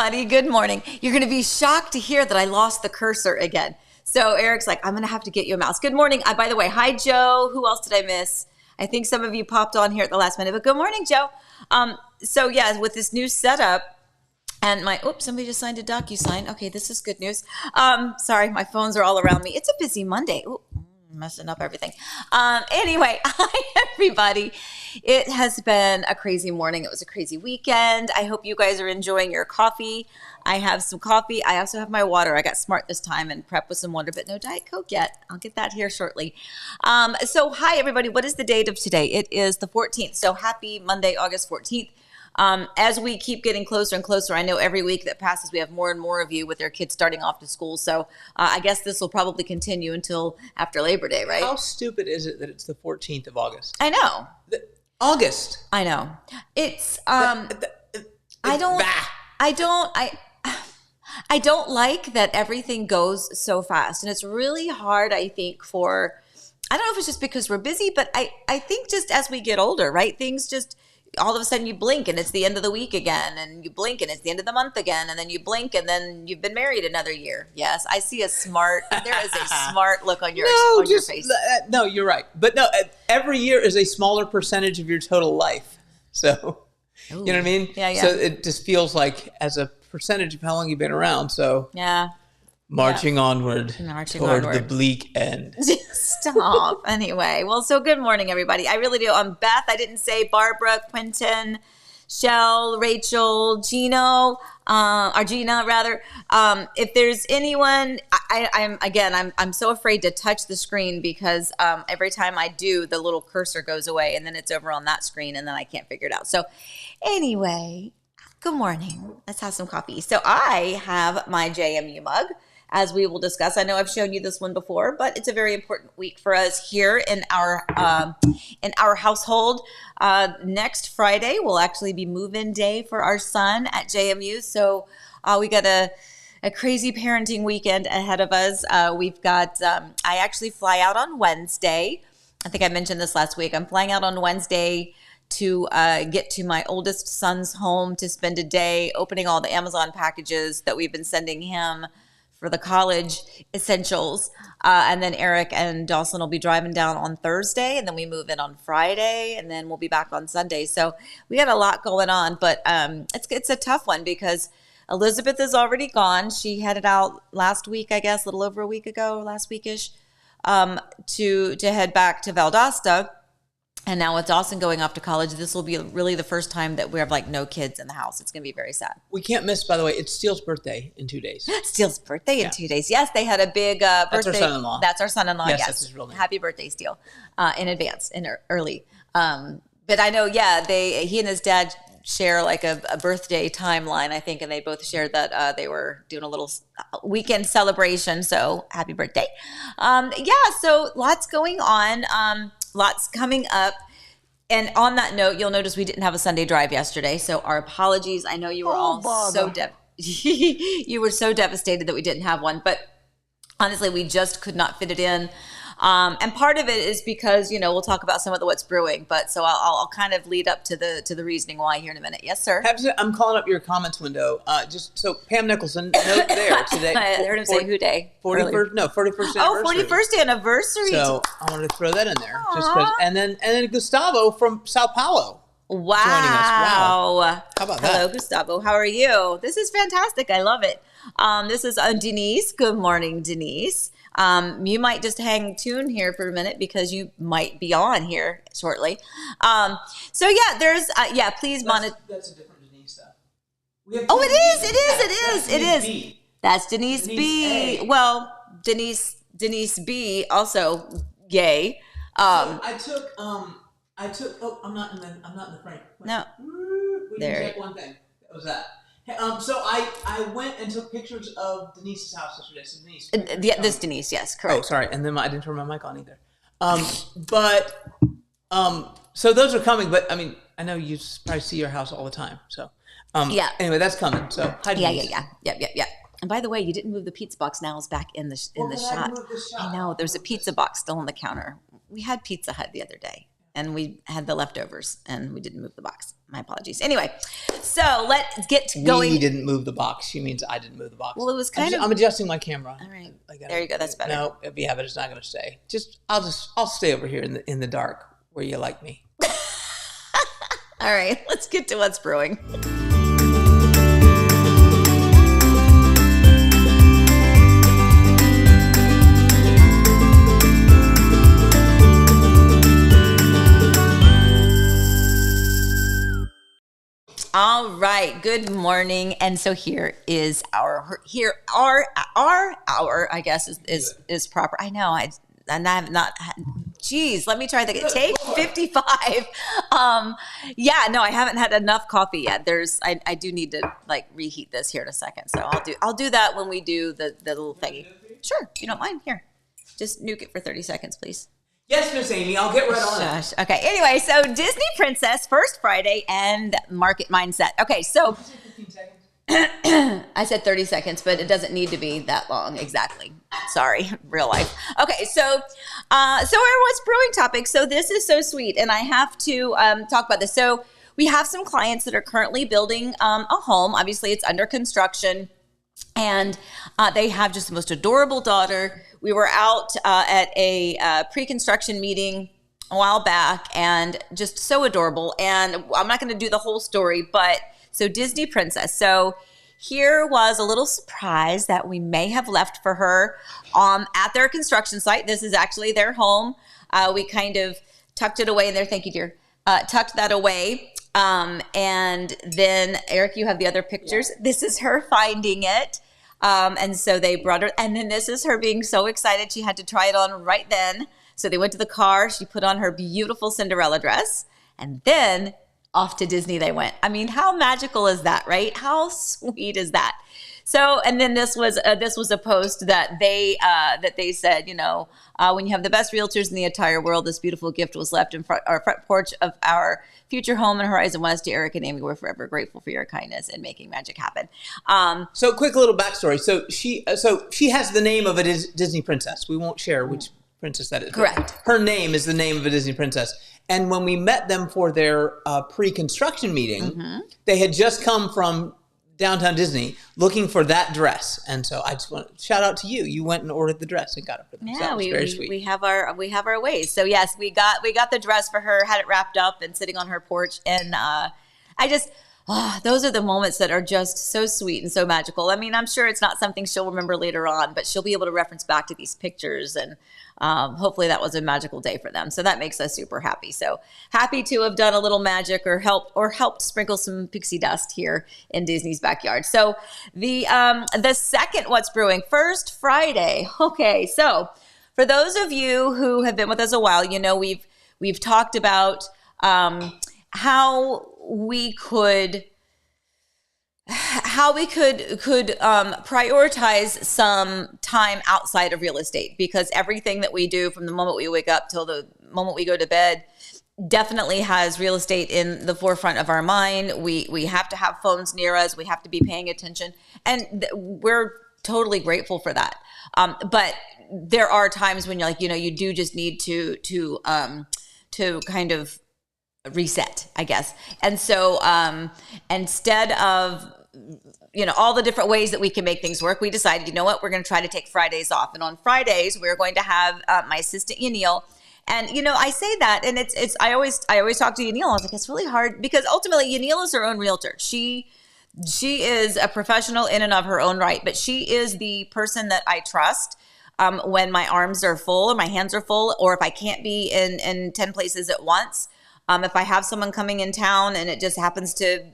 everybody. Good morning. You're going to be shocked to hear that I lost the cursor again. So Eric's like, I'm going to have to get you a mouse. Good morning. By the way, hi, Joe. Who else did I miss? I think some of you popped on here at the last minute, but good morning, Joe. So yeah, with this new setup and somebody just signed a DocuSign. Okay, this is good news. Sorry, my phones are all around me. It's a busy Monday. Ooh, messing up everything. Anyway, hi, everybody. It has been a crazy morning. It was a crazy weekend. I hope you guys are enjoying your coffee. I have some coffee. I also have my water. I got smart this time and prepped with some water, but no Diet Coke yet. I'll get that here shortly. So hi, everybody. What is the date of today? It is the 14th. So happy Monday, August 14th. As we keep getting closer and closer, I know every week that passes, we have more and more of you with their kids starting off to school. So I guess this will probably continue until after Labor Day, right? How stupid is it that it's the 14th of August? I know. August. I know. It's, I don't like that everything goes so fast. And it's really hard, I think, I don't know if it's just because we're busy, but I think just as we get older, right? Things just, all of a sudden you blink and it's the end of the week again, and you blink and it's the end of the month again, and then you blink and then you've been married another year. Yes, I see there is a smart look on your face. No, you're right. But no, every year is a smaller percentage of your total life. So, Ooh. You know what I mean? Yeah. So it just feels like as a percentage of how long you've been around. So yeah. Marching onward toward the bleak end. Stop. Anyway, well, so good morning, everybody. I really do. Beth, I didn't say Barbara, Quentin, Shell, Rachel, Gino, or Gina rather. If there's anyone, I'm so afraid to touch the screen because every time I do, the little cursor goes away and then it's over on that screen and then I can't figure it out. So anyway, good morning. Let's have some coffee. So I have my JMU mug. As we will discuss, I know I've shown you this one before, but it's a very important week for us here in our household. Next Friday will actually be move-in day for our son at JMU. So we got a crazy parenting weekend ahead of us. We've got, I actually fly out on Wednesday. I think I mentioned this last week. I'm flying out on Wednesday to get to my oldest son's home to spend a day opening all the Amazon packages that we've been sending him for the college essentials. And then Eric and Dawson will be driving down on Thursday, and then we move in on Friday, and then we'll be back on Sunday. So we got a lot going on, but it's a tough one because Elizabeth is already gone. She headed out last week, I guess, a little over a week ago, last weekish, to head back to Valdosta. And now with Dawson going off to college, this will be really the first time that we have no kids in the house. It's going to be very sad. We can't miss, by the way, it's Steele's birthday in 2 days. Steele's birthday in 2 days. Yes, they had a big birthday. That's our son-in-law. That's our son-in-law, yes. That's his real name. Happy birthday, Steele, in advance, early. But I know, he and his dad share a birthday timeline, I think, and they both shared that they were doing a little weekend celebration. So happy birthday. So lots going on. Lots coming up. And on that note, you'll notice we didn't have a Sunday drive yesterday. So our apologies. I know you were you were so devastated that we didn't have one. But honestly, we just could not fit it in. And part of it is because, we'll talk about some of what's brewing. But so I'll kind of lead up to the reasoning why here in a minute. Yes, sir. I'm calling up your comments window. Just so Pam Nicholson, note there today. I heard him say who day? 41st anniversary. Oh, 41st anniversary. So I wanted to throw that in there. Just because. And then Gustavo from Sao Paulo. Wow. Joining us. Wow. How about that? Hello, Gustavo. How are you? This is fantastic. I love it. This is Denise. Good morning, Denise. You might just hang tune here for a minute because you might be on here shortly. There's please monitor. That's a different Denise though. It is. B. That's Denise B. A. Well, Denise B. also gay. I took. Oh, I'm not in the frame. Wait. No. We can check one thing. That was that. So I went and took pictures of Denise's house yesterday. So Denise. This Denise, yes, correct. Oh, sorry. And then I didn't turn my mic on either. So those are coming. But I mean, I know you probably see your house all the time. So Anyway, that's coming. So hi, Denise. Yeah. And by the way, you didn't move the pizza box. Now it's back in the shot. I know. There's a pizza box still on the counter. We had Pizza Hut the other day. and we had the leftovers, and we didn't move the box. My apologies. Anyway, so let's get going. We didn't move the box. She means I didn't move the box. Well, it was I'm adjusting my camera. All right. There you go. That's better. No, yeah, but it's not going to stay. I'll stay over here in the dark where you like me. All right. Let's get to what's brewing. All right. Good morning. And so here is our hour, I guess is proper. I know. And I'm not, geez, let me try the take 55. Yeah, no, I haven't had enough coffee yet. I do need to like reheat this here in a second. So I'll do that when we do the little thingy. Sure. If you don't mind. Here, just nuke it for 30 seconds, please. Yes, Miss Amy, I'll get right on it. Okay, anyway, so Disney Princess, First Friday, and Market Mindset. Okay, so 15 seconds. I said 30 seconds, but it doesn't need to be that long exactly. Sorry, real life. Okay, so our what's brewing topic. So this is so sweet, and I have to talk about this. So we have some clients that are currently building a home. Obviously, it's under construction. And they have just the most adorable daughter. We were out at a pre-construction meeting a while back, and just so adorable. And I'm not going to do the whole story, but so Disney Princess. So here was a little surprise that we may have left for her at their construction site. This is actually their home. We kind of tucked it away in there. Thank you, dear. Tucked that away. And then Eric, you have the other pictures. Yeah. This is her finding it. And so they brought her, and then this is her being so excited. She had to try it on right then. So they went to the car. She put on her beautiful Cinderella dress, and then off to Disney they went. I mean, how magical is that, right? How sweet is that? So, and then this was a post that they said, when you have the best realtors in the entire world, this beautiful gift was left in our front porch of our future home in Horizon West. To Eric and Amy, we're forever grateful for your kindness and making magic happen. So, quick little backstory. So she has the name of a Disney princess. We won't share which princess that is. Correct. Her name is the name of a Disney princess. And when we met them for their pre-construction meeting, they had just come from downtown Disney looking for that dress, and so I just want to shout out to you. You went and ordered the dress and got it for them. Yeah, so that was very sweet. We have our ways. So yes, we got the dress for her, had it wrapped up and sitting on her porch, and those are the moments that are just so sweet and so magical. I mean, I'm sure it's not something she'll remember later on, but she'll be able to reference back to these pictures, and hopefully that was a magical day for them. So that makes us super happy. So happy to have done a little magic or helped sprinkle some pixie dust here in Disney's backyard. So the second what's brewing, First Friday. Okay, so for those of you who have been with us a while, we've talked about how we could prioritize some time outside of real estate, because everything that we do from the moment we wake up till the moment we go to bed definitely has real estate in the forefront of our mind. We have to have phones near us. We have to be paying attention, and we're totally grateful for that. But there are times when you do just need to kind of reset, I guess. And so instead of all the different ways that we can make things work, we decided, we're going to try to take Fridays off. And on Fridays, we're going to have my assistant Yanil. And I say that, and I always talk to Yanil. I was like, it's really hard, because ultimately Yanil is her own realtor. She is a professional in and of her own right, but she is the person that I trust when my arms are full or my hands are full, or if I can't be in 10 places at once. If I have someone coming in town and it just happens to,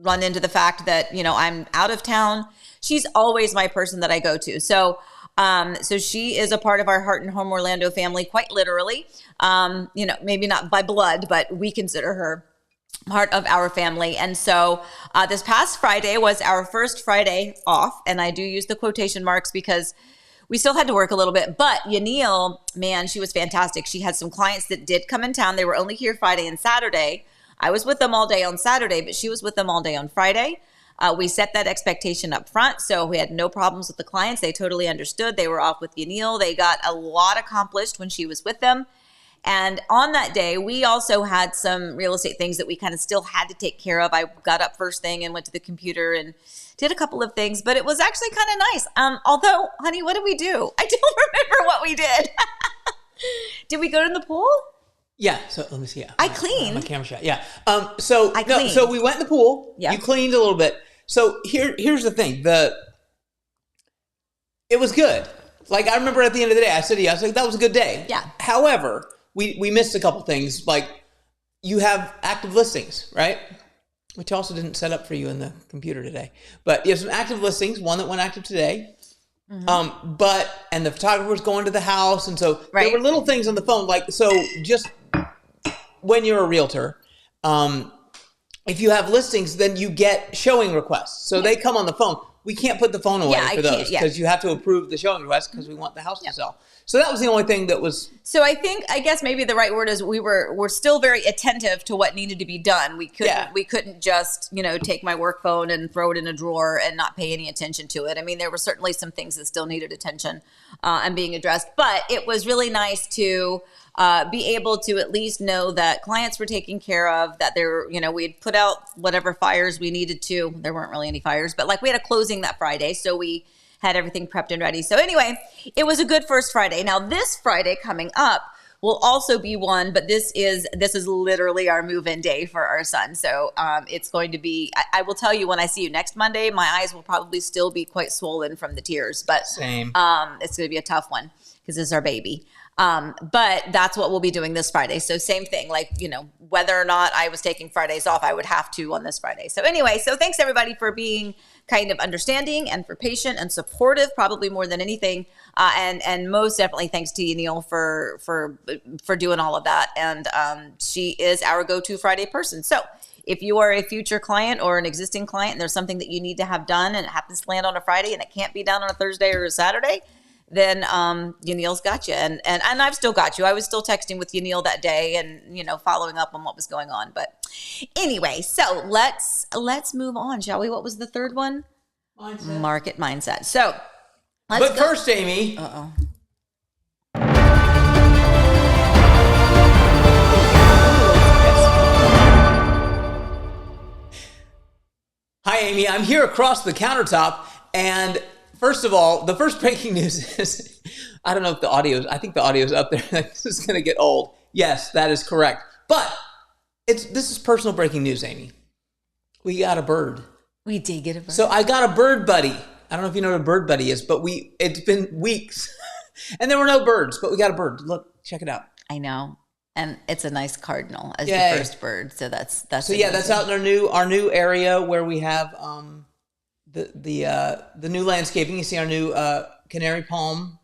run into the fact that, I'm out of town, she's always my person that I go to. So she is a part of our Heart and Home Orlando family, quite literally. Maybe not by blood, but we consider her part of our family. And so this past Friday was our first Friday off. And I do use the quotation marks because we still had to work a little bit, but Yanil, man, she was fantastic. She had some clients that did come in town. They were only here Friday and Saturday. I was with them all day on Saturday, but she was with them all day on Friday. We set that expectation up front, so we had no problems with the clients. They totally understood. They were off with Yanil. They got a lot accomplished when she was with them. And on that day, we also had some real estate things that we kind of still had to take care of. I got up first thing and went to the computer and did a couple of things, but it was actually kind of nice. Although, honey, what did we do? I don't remember what we did. Did we go to the pool? Yeah. So let me see. I cleaned. My camera shot. Yeah. So we went in the pool. Yeah. You cleaned a little bit. So here's the thing. It was good. Like, I remember at the end of the day, I said to you, I was like, that was a good day. Yeah. However, we missed a couple things. Like, you have active listings, right? Which also didn't set up for you in the computer today. But you have some active listings, one that went active today. Mm-hmm. And the photographer's going to the house. And so there were little things on the phone. Like, so just when you're a realtor, if you have listings, then you get showing requests. So they come on the phone. We can't put the phone away for those because you have to approve the showing request because we want the house to sell. So that was the only thing that was. So I guess maybe the right word is we're still very attentive to what needed to be done. We couldn't just, take my work phone and throw it in a drawer and not pay any attention to it. I mean, there were certainly some things that still needed attention and being addressed, but it was really nice to be able to at least know that clients were taken care of, that we had put out whatever fires we needed to. There weren't really any fires, but we had a closing that Friday. So we had everything prepped and ready. So anyway, it was a good first Friday. Now this Friday coming up will also be one, but this is literally our move-in day for our son. So it's going to be, I will tell you, when I see you next Monday, my eyes will probably still be quite swollen from the tears, but same. It's going to be a tough one because it's our baby. But that's what we'll be doing this Friday. So same thing, whether or not I was taking Fridays off, I would have to on this Friday. So anyway, so thanks everybody for being kind of understanding and for patient and supportive, probably more than anything. And most definitely thanks to you, Neil, for doing all of that. And she is our go-to Friday person. So if you are a future client or an existing client and there's something that you need to have done and it happens to land on a Friday and it can't be done on a Thursday or a Saturday, then Yanil's got you. And I've still got you. I was still texting with Yanil that day and, following up on what was going on. But anyway, so let's move on, shall we? What was the third one? Mindset. Market mindset. So let's go. First, Amy. Uh-oh. Hi, Amy. I'm here across the countertop, and first of all, the first breaking news is, I don't know if I think the audio's up there. This is going to get old. Yes, that is correct. But this is personal breaking news, Amy. We got a bird. We did get a bird. So I got a bird buddy. I don't know if you know what a bird buddy is, but it's been weeks and there were no birds, but we got a bird. Look, check it out. I know. And it's a nice cardinal as Yay. the first bird. So that's so yeah, that's out in our new area where we have the new landscaping. You see our new canary palm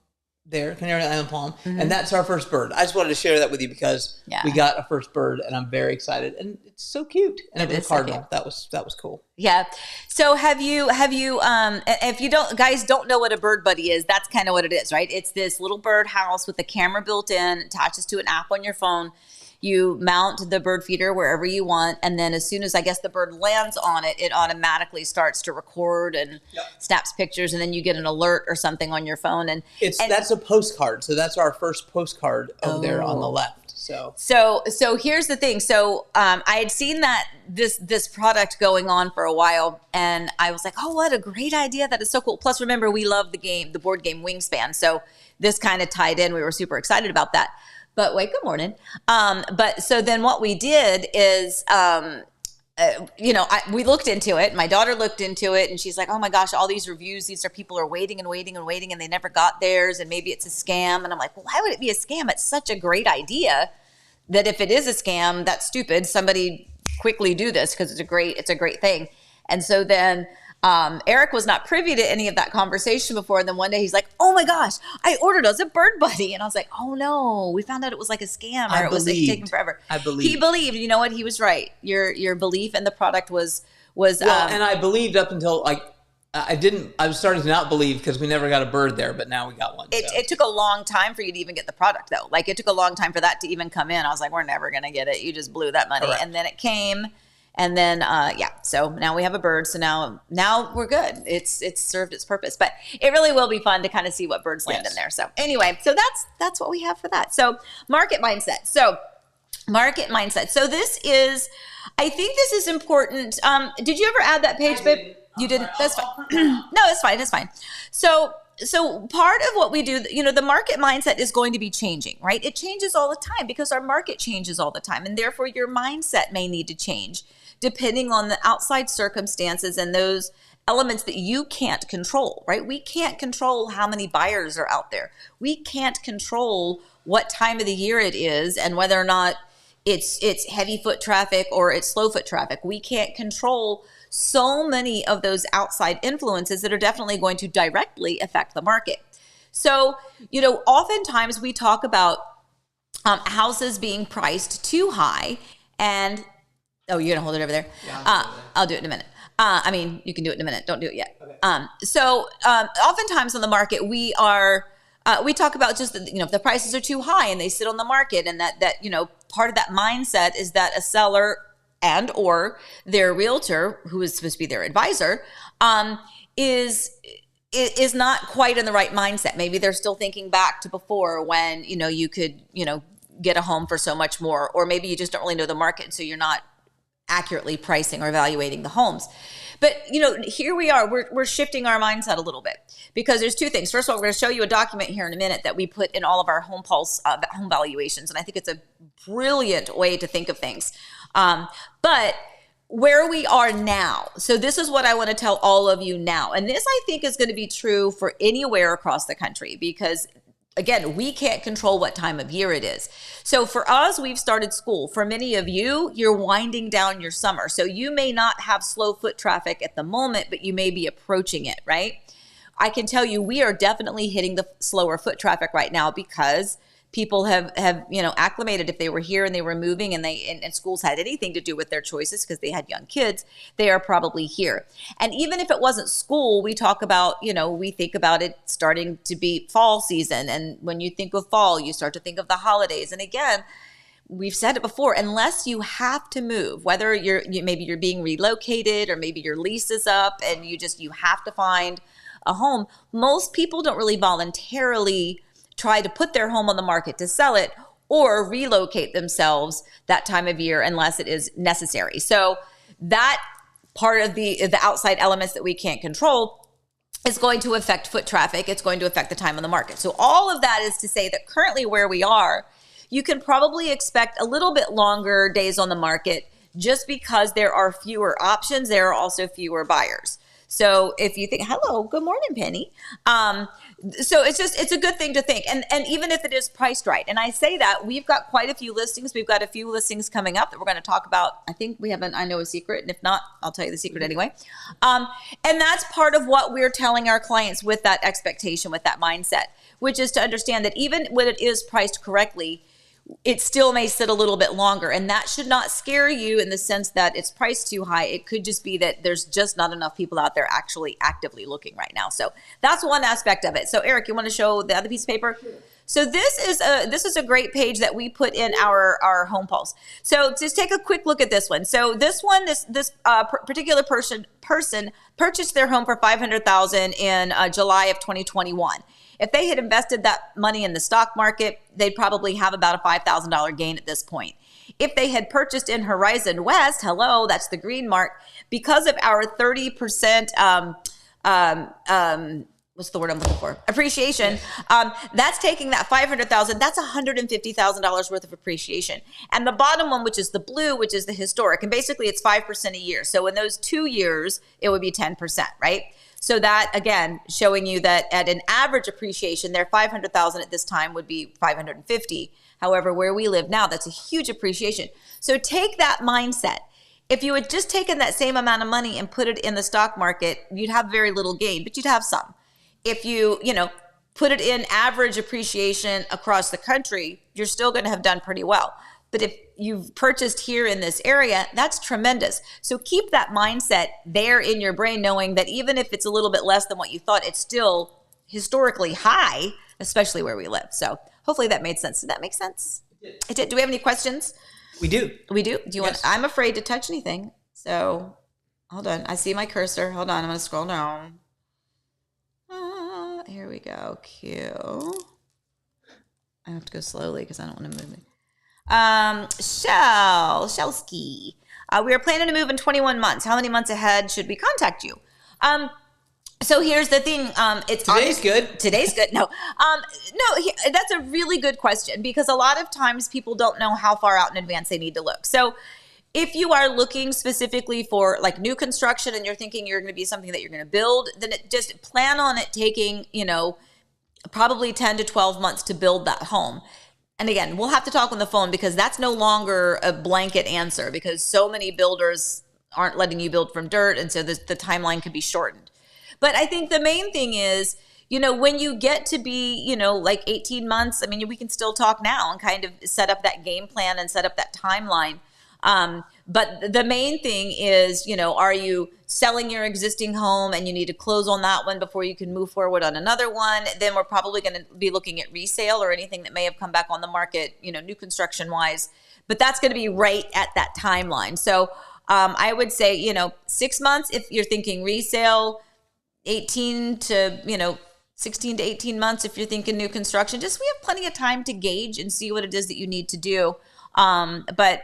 there, Canary Island palm, and that's our first bird. I just wanted to share that with you because we got a first bird, and I'm very excited, and it's so cute. And it was a cardinal. So that was cool. Yeah. So have you? If you guys don't know what a bird buddy is, that's kind of what it is, right? It's this little bird house with a camera built in, attaches to an app on your phone. You mount the bird feeder wherever you want, and then as soon as the bird lands on it, it automatically starts to record and snaps pictures, and then you get an alert or something on your phone. And that's a postcard. So that's our first postcard over there on the left. So here's the thing. So I had seen that this product going on for a while, and I was like, oh, what a great idea! That is so cool. Plus, remember, we love the board game Wingspan, so this kind of tied in. We were super excited about that. But wait, good morning. But so then what we did is, we looked into it. My daughter looked into it, and she's like, oh my gosh, all these reviews, people are waiting and waiting and waiting, and they never got theirs, and maybe it's a scam. And I'm like, well, why would it be a scam? It's such a great idea that if it is a scam, that's stupid. Somebody quickly do this because it's a great thing. And so then Eric was not privy to any of that conversation before. And then one day he's like, oh my gosh, I ordered us a bird buddy. And I was like, oh no, we found out it was like a scam, or it was taking forever. I believed. He believed. You know what? He was right. Your belief in the product was and I believed up until I was starting to not believe because we never got a bird there, but now we got one. It took a long time for you to even get the product though. It took a long time for that to even come in. I was like, we're never going to get it. You just blew that money. Correct. And then it came. And then, so now we have a bird. So now we're good. It's served its purpose, but it really will be fun to kind of see what birds land in there. So anyway, so that's what we have for that. So market mindset. So this is, I think this is important. Did you ever add that page, babe? You didn't? That's fine. No, it's fine. It's fine. So part of what we do, the market mindset is going to be changing, right? It changes all the time because our market changes all the time. And therefore your mindset may need to change depending on the outside circumstances and those elements that you can't control, right? We can't control how many buyers are out there. We can't control what time of the year it is and whether or not it's heavy foot traffic or it's slow foot traffic. We can't control so many of those outside influences that are definitely going to directly affect the market. So, oftentimes we talk about houses being priced too high and, oh, you're gonna hold it over there? Yeah, I'll do it in a minute. You can do it in a minute. Don't do it yet. Okay. Oftentimes on the market, we talk about just, if the prices are too high and they sit on the market and that part of that mindset is that a seller and or their realtor, who is supposed to be their advisor, is not quite in the right mindset. Maybe they're still thinking back to before when, you could, get a home for so much more, or maybe you just don't really know the market, so you're not accurately pricing or evaluating the homes. But, here we are, we're shifting our mindset a little bit because there's two things. First of all, we're going to show you a document here in a minute that we put in all of our home pulse home valuations. And I think it's a brilliant way to think of things. But where we are now, so this is what I want to tell all of you now. And this, I think, is going to be true for anywhere across the country because, again, we can't control what time of year it is. So for us, we've started school. For many of you, you're winding down your summer. So you may not have slow foot traffic at the moment, but you may be approaching it, right? I can tell you we are definitely hitting the slower foot traffic right now because people have acclimated. If they were here and they were moving and schools had anything to do with their choices because they had young kids, they are probably here. And even if it wasn't school, we talk about, we think about it starting to be fall season. And when you think of fall, you start to think of the holidays. And again, we've said it before, unless you have to move, whether maybe you're being relocated or maybe your lease is up and you have to find a home, most people don't really voluntarily try to put their home on the market to sell it or relocate themselves that time of year unless it is necessary. So that part of the outside elements that we can't control is going to affect foot traffic. It's going to affect the time on the market. So all of that is to say that currently where we are, you can probably expect a little bit longer days on the market just because there are fewer options. There are also fewer buyers. So if you think, hello, good morning, Penny. So it's a good thing to think. And even if it is priced right. And I say that we've got quite a few listings. We've got a few listings coming up that we're going to talk about. I think we have I know a secret. And if not, I'll tell you the secret anyway. And that's part of what we're telling our clients with that expectation, with that mindset, which is to understand that even when it is priced correctly, it still may sit a little bit longer. And that should not scare you in the sense that it's priced too high. It could just be that there's just not enough people out there actually actively looking right now. So that's one aspect of it. So Eric, you want to show the other piece of paper? So this is a great page that we put in our home pulse. So just take a quick look at this one. So this particular person purchased their home for $500,000 in July of 2021. If they had invested that money in the stock market, they'd probably have about a $5,000 gain at this point. If they had purchased in Horizon West, hello, that's the green mark, because of our 30%, what's the word I'm looking for? Appreciation. That's taking that $500,000, that's $150,000 worth of appreciation. And the bottom one, which is the blue, which is the historic, and basically it's 5% a year. So in those 2 years, it would be 10%, right? So that, again, showing you that at an average appreciation, their $500,000 at this time would be $550,000. However, where we live now, that's a huge appreciation. So take that mindset. If you had just taken that same amount of money and put it in the stock market, you'd have very little gain, but you'd have some. If you put it in average appreciation across the country, you're still going to have done pretty well. But if you've purchased here in this area, that's tremendous. So keep that mindset there in your brain, knowing that even if it's a little bit less than what you thought, it's still historically high, especially where we live. So hopefully that made sense. Did that make sense? It did. Do we have any questions? We do. We do? Do you want? I'm afraid to touch anything. So hold on. I see my cursor. Hold on. I'm going to scroll down. Here we go. Q. I have to go slowly because I don't want to move. Shelsky. We are planning to move in 21 months. How many months ahead should we contact you? So here's the thing. Today's good. Today's good. No, that's a really good question because a lot of times people don't know how far out in advance they need to look. So if you are looking specifically for like new construction and you're thinking you're going to be something that you're going to build, then just plan on it taking, probably 10 to 12 months to build that home. And again, we'll have to talk on the phone because that's no longer a blanket answer because so many builders aren't letting you build from dirt. And so the timeline could be shortened. But I think the main thing is, when you get to be, like 18 months, I mean, we can still talk now and kind of set up that game plan and set up that timeline. But the main thing is, are you selling your existing home and you need to close on that one before you can move forward on another one? Then we're probably going to be looking at resale or anything that may have come back on the market, new construction wise. But that's going to be right at that timeline. So I would say, 6 months if you're thinking resale, 16 to 18 months if you're thinking new construction. Just we have plenty of time to gauge and see what it is that you need to do. But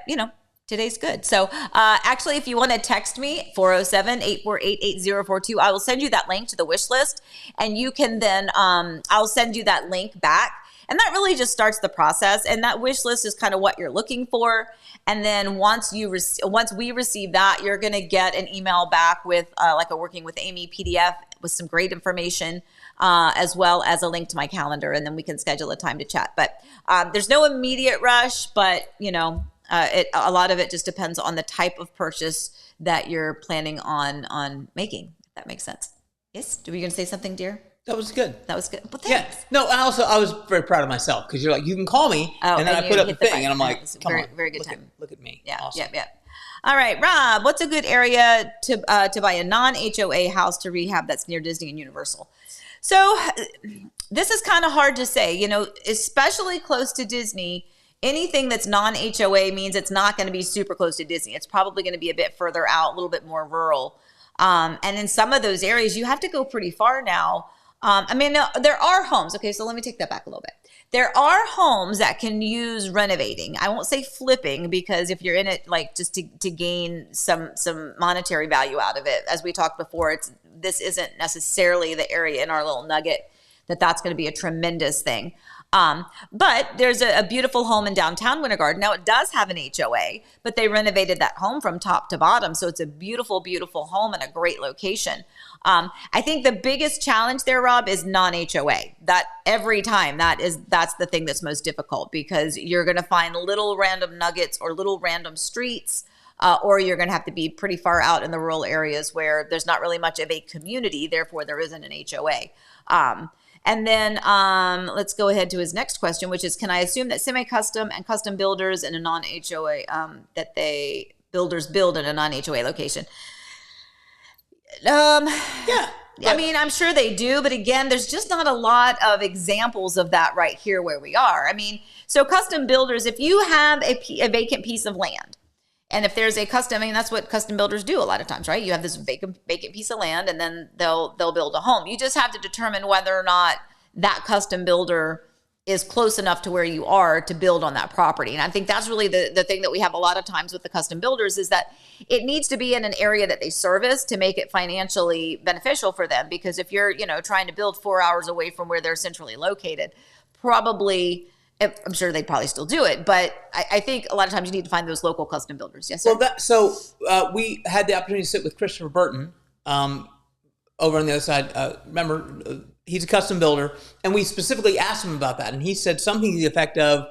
today's good. So actually, if you want to text me, 407-848-8042, I will send you that link to the wish list. And you can then, I'll send you that link back. And that really just starts the process. And that wish list is kind of what you're looking for. And then once we receive that, you're going to get an email back with like a Working with Amy PDF with some great information, as well as a link to my calendar. And then we can schedule a time to chat. But there's no immediate rush, but a lot of it just depends on the type of purchase that you're planning on making, if that makes sense. Yes? Were you going to say something, dear? That was good. That was good. Well, thanks. Yeah. No, I was very proud of myself because you're like, you can call me, and then I put up the thing, and I'm like, come on, very good time. Look at me. Yeah, awesome. yeah. All right, Rob, what's a good area to buy a non-HOA house to rehab that's near Disney and Universal? So this is kind of hard to say, especially close to Disney. Anything that's non-HOA means it's not going to be super close to Disney. It's probably going to be a bit further out, a little bit more rural. And in some of those areas, you have to go pretty far now. There are homes. Okay, so let me take that back a little bit. There are homes that can use renovating. I won't say flipping because if you're in it like just to gain some monetary value out of it, as we talked before, this isn't necessarily the area in our little nugget that's going to be a tremendous thing. But there's a beautiful home in downtown Winter Garden. Now it does have an HOA, but they renovated that home from top to bottom. So it's a beautiful, beautiful home and a great location. I think the biggest challenge there, Rob, is non-HOA. That every time that's the thing that's most difficult because you're going to find little random nuggets or little random streets, or you're going to have to be pretty far out in the rural areas where there's not really much of a community. Therefore, there isn't an HOA. And then let's go ahead to his next question, which is, can I assume that semi-custom and custom builders in a non-HOA, builders build in a non-HOA location? Yeah. I mean, I'm sure they do, but again, there's just not a lot of examples of that right here where we are. I mean, so custom builders, if you have a vacant piece of land, and if there's a custom, that's what custom builders do a lot of times, right? You have this vacant piece of land and then they'll build a home. You just have to determine whether or not that custom builder is close enough to where you are to build on that property. And I think that's really the thing that we have a lot of times with the custom builders is that it needs to be in an area that they service to make it financially beneficial for them. Because if you're, trying to build 4 hours away from where they're centrally located, probably... I'm sure they'd probably still do it, but I think a lot of times you need to find those local custom builders. Yes, sir? Well, we had the opportunity to sit with Christopher Burton over on the other side. Remember, he's a custom builder, and we specifically asked him about that, and he said something to the effect of,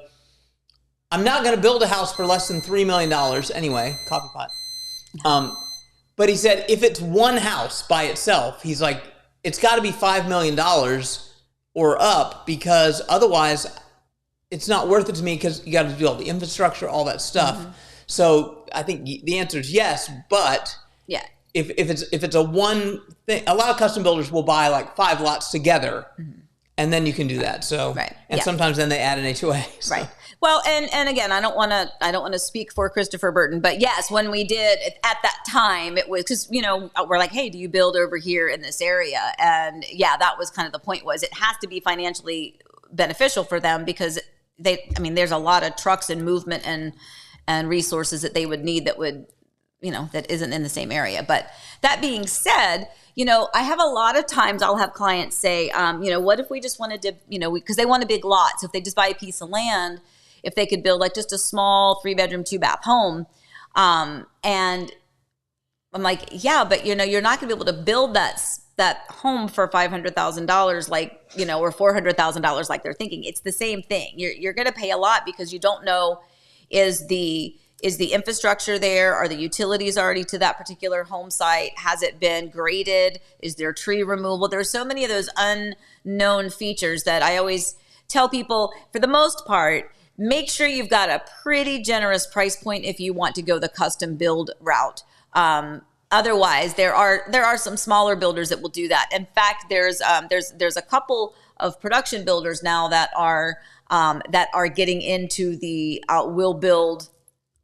I'm not going to build a house for less than $3 million anyway, coffee pot. But he said if it's one house by itself, he's like, it's got to be $5 million or up because otherwise it's not worth it to me because you got to do all the infrastructure, all that stuff. Mm-hmm. So I think the answer is yes, but yeah, if it's a one thing, a lot of custom builders will buy like 5 lots together, mm-hmm. And then you can do that. So, Right. and Yeah. sometimes then they add an HOA. So. Right. Well, and again, I don't want to speak for Christopher Burton, but yes, when we did at that time, it was because, we're like, hey, do you build over here in this area? And yeah, that was kind of the point, was it has to be financially beneficial for them, because there's a lot of trucks and movement and resources that they would need that would, that isn't in the same area. But that being said, I have a lot of times I'll have clients say, what if we just wanted to, because they want a big lot. So if they just buy a piece of land, if they could build like just a small 3-bedroom, 2-bath home. And I'm like, yeah, but you're not gonna be able to build that home for $500,000, or $400,000 like they're thinking. It's the same thing. You're gonna pay a lot because you don't know, is the infrastructure there? Are the utilities already to that particular home site? Has it been graded? Is there tree removal? There's so many of those unknown features that I always tell people, for the most part, make sure you've got a pretty generous price point if you want to go the custom build route. Otherwise, there are some smaller builders that will do that. In fact, there's a couple of production builders now that are getting into the we'll build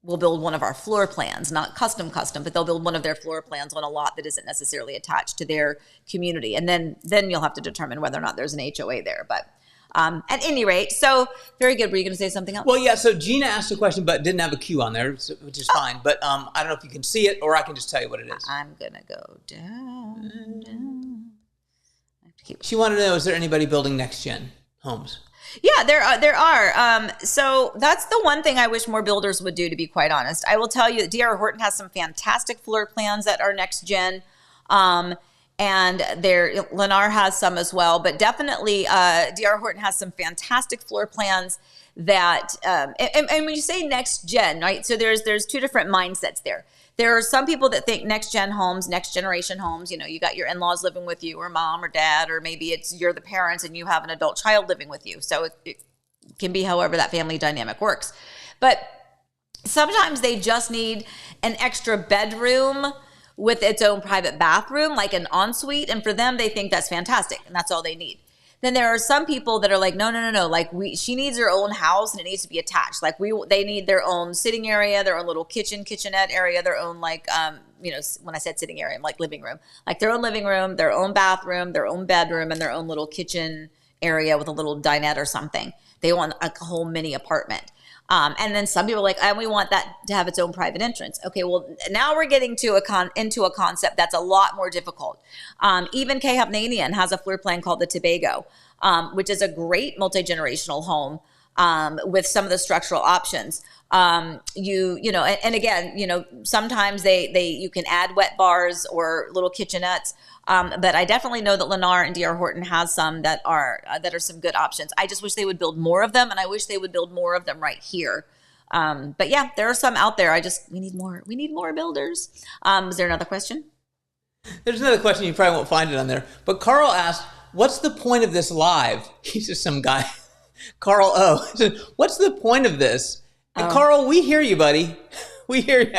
one of our floor plans, not custom, but they'll build one of their floor plans on a lot that isn't necessarily attached to their community, and then you'll have to determine whether or not there's an HOA there. But at any rate, so very good. Were you going to say something else? Well, yeah. So Gina asked a question, but didn't have a Q on there, which is fine. But I don't know if you can see it, or I can just tell you what it is. I'm gonna go down. She wanted to know: is there anybody building next gen homes? Yeah, there are. So that's the one thing I wish more builders would do, to be quite honest. I will tell you that D.R. Horton has some fantastic floor plans that are next gen. And Lennar has some as well, but definitely D.R. Horton has some fantastic floor plans that, and when you say next gen, right? So there's two different mindsets there. There are some people that think next gen homes, next generation homes, you got your in-laws living with you, or mom or dad, or maybe you're the parents and you have an adult child living with you. So it can be however that family dynamic works. But sometimes they just need an extra bedroom with its own private bathroom, like an ensuite. And for them, they think that's fantastic and that's all they need. Then there are some people that are like, no. Like she needs her own house and it needs to be attached. Like they need their own sitting area, their own little kitchenette area, their own when I said sitting area, I'm like living room, like their own living room, their own bathroom, their own bedroom, and their own little kitchen area with a little dinette or something. They want a whole mini apartment. And then some people are like, and we want that to have its own private entrance. Okay, well, now we're getting to into a concept that's a lot more difficult. Even Kay Hovnanian has a floor plan called the Tobago, which is a great multi-generational home with some of the structural options. And again, sometimes you can add wet bars or little kitchenettes. But I definitely know that Lennar and D.R. Horton has some that are some good options. I just wish they would build more of them, and I wish they would build more of them right here. But yeah, there are some out there. We need more. We need more builders. Is there another question? There's another question. You probably won't find it on there. But Carl asked, "What's the point of this live?" He's just some guy. Carl O. What's the point of this? And Carl, we hear you, buddy. We hear you.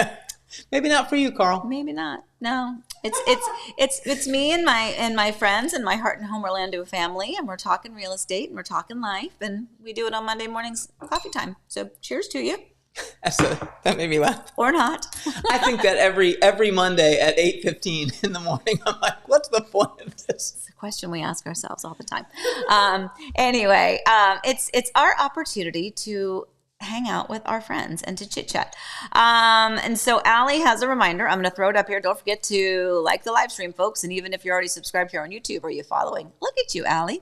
Maybe not for you, Carl. Maybe not. No. It's me and my friends and my Heart and Home Orlando family, and we're talking real estate and we're talking life, and we do it on Monday mornings, coffee time. So cheers to you. That made me laugh. Or not. I think that every Monday at 8:15 in the morning, I'm like, what's the point of this? It's a question we ask ourselves all the time. Anyway, it's our opportunity to hang out with our friends and to chit chat. And so Allie has a reminder. I'm going to throw it up here. Don't forget to like the live stream, folks. And even if you're already subscribed here on YouTube, are you following? Look at you, Allie.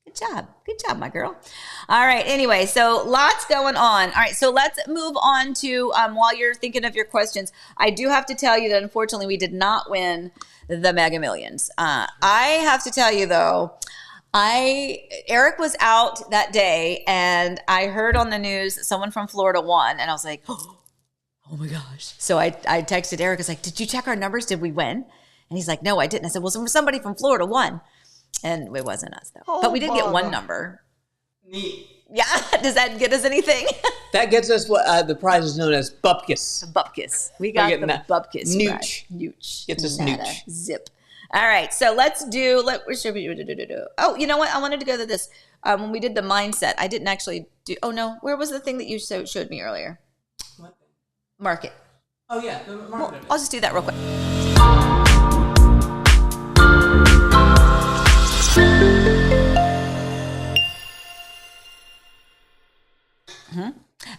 Good job, my girl. All right. Anyway, so lots going on. All right. So let's move on to, while you're thinking of your questions, I do have to tell you that unfortunately we did not win the Mega Millions. I have to tell you though, Eric was out that day and I heard on the news that someone from Florida won, and I was like, oh my gosh. So I texted Eric. I was like, did you check our numbers? Did we win? And he's like, no, I didn't. I said, well, somebody from Florida won. And it wasn't us though. But we did get one number. Neat. Yeah. Does that get us anything? That gets us what the prize is known as bupkis. Bupkis. We got the bupkis. Nooch. Nooch. Gets us Nada. nooch. Zip. All right, so let's do. Oh, you know what? I wanted to go to this when we did the mindset. I didn't actually do. Oh no, where was the thing that you showed me earlier? What? Market. Oh yeah, the market. Well, I'll just do that real quick.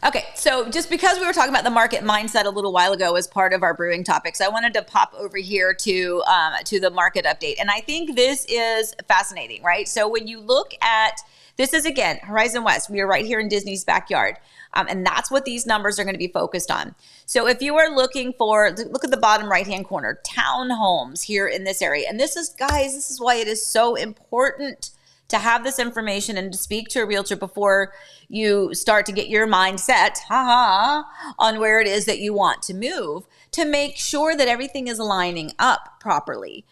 Okay, so just because we were talking about the market mindset a little while ago as part of our brewing topics, I wanted to pop over here to the market update, and I think this is fascinating, right? So when you look at this, is again Horizon West. We are right here in Disney's backyard, and that's what these numbers are going to be focused on. So if you are looking for, look at the bottom right-hand corner, townhomes here in this area, and this is, guys, this is why it is so important to have this information and to speak to a realtor before you start to get your mind set, on where it is that you want to move, to make sure that everything is lining up properly.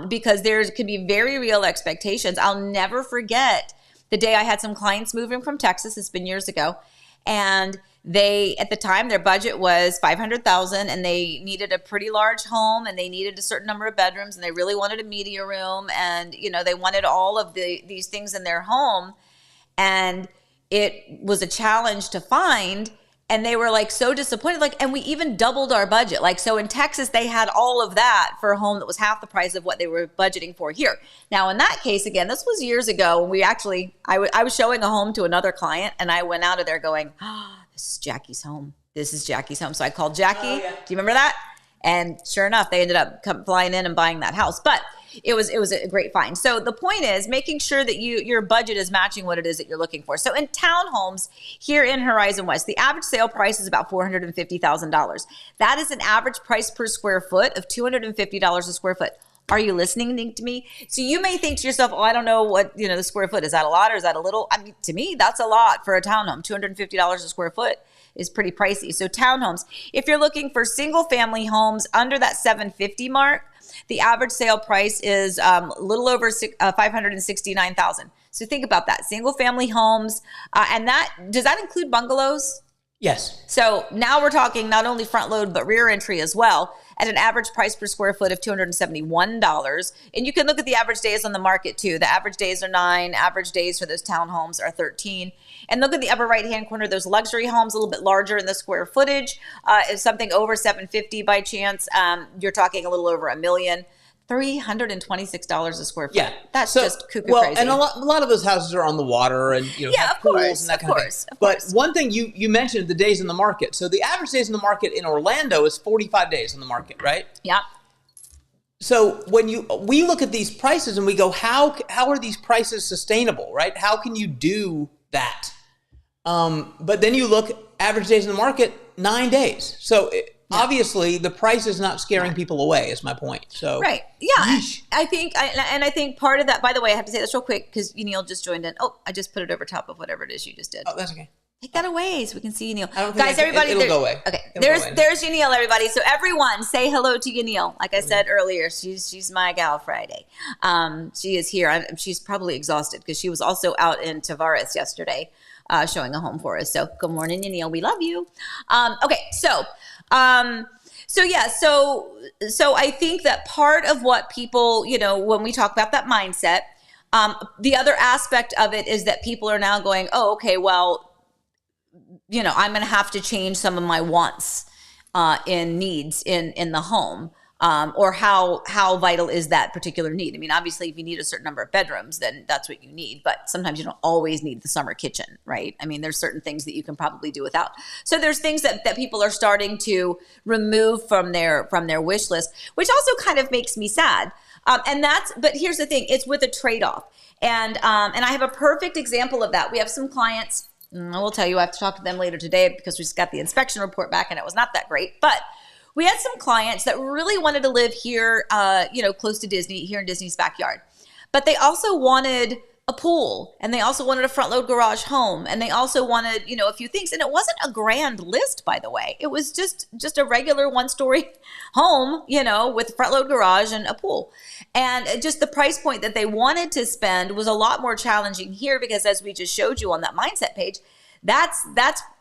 Because there could be very real expectations. I'll never forget the day I had some clients moving from Texas. It's been years ago. And they, at the time, their budget was $500,000, and they needed a pretty large home, and they needed a certain number of bedrooms, and they really wanted a media room, and they wanted all of these things in their home, and it was a challenge to find. And they were like so disappointed, and we even doubled our budget. So in Texas, they had all of that for a home that was half the price of what they were budgeting for here. Now, in that case, again, this was years ago when we actually, I was showing a home to another client, and I went out of there going, this is Jackie's home. This is Jackie's home. So I called Jackie. Oh, yeah. Do you remember that? And sure enough, they ended up flying in and buying that house. But it was a great find. So the point is making sure that your budget is matching what it is that you're looking for. So in townhomes here in Horizon West, the average sale price is about $450,000. That is an average price per square foot of $250 a square foot. Are you listening to me? So you may think to yourself, I don't know what, the square foot, is that a lot or is that a little? I mean, to me, that's a lot for a townhome. $250 a square foot is pretty pricey. So townhomes, if you're looking for single family homes under that 750 mark, the average sale price is a little over $569,000. So think about that. Single family homes. And does that include bungalows? Yes. So now we're talking not only front load, but rear entry as well, at an average price per square foot of $271. And you can look at the average days on the market too. The average days are 9. Average days for those townhomes are 13. And look at the upper right-hand corner, those luxury homes, a little bit larger in the square footage. If something over 750 by chance, you're talking a little over $1 million. $326 a square foot. Yeah, that's just cuckoo crazy. And a lot of those houses are on the water, and have pools and that kind of thing. But one thing you mentioned, the days in the market. So the average days in the market in Orlando is 45 days in the market, right? Yeah. So when we look at these prices and we go, how are these prices sustainable, right? How can you do that? But then you look, average days in the market, 9 days. So obviously the price is not scaring people away, is my point. So right. Yeah. I think part of that, by the way, I have to say this real quick because Neil just joined in. Oh, I just put it over top of whatever it is you just did. Oh, that's okay. Take that away so we can see Neil. Guys, everybody, it'll go away. Okay, there's Neil, everybody. So everyone, say hello to Neil. Like I said earlier, she's my gal Friday. She is here. She's probably exhausted because she was also out in Tavares yesterday, showing a home for us. So good morning, Neil. We love you. Okay, so I think that part of what people, when we talk about that mindset, the other aspect of it is that people are now going, oh, okay, well, I'm going to have to change some of my wants in needs in the home, or how vital is that particular need? I mean, obviously, if you need a certain number of bedrooms, then that's what you need. But sometimes you don't always need the summer kitchen, right? I mean, there's certain things that you can probably do without. So there's things that people are starting to remove from their wish list, which also kind of makes me sad. But here's the thing: it's with a trade-off, and I have a perfect example of that. We have some clients. I will tell you, I have to talk to them later today because we just got the inspection report back and it was not that great. But we had some clients that really wanted to live here, close to Disney, here in Disney's backyard. But they also wanted a pool, and they also wanted a front load garage home, and they also wanted, a few things. And it wasn't a grand list, by the way. It was just a regular 1-story home, with front load garage and a pool. And just the price point that they wanted to spend was a lot more challenging here because, as we just showed you on that mindset page,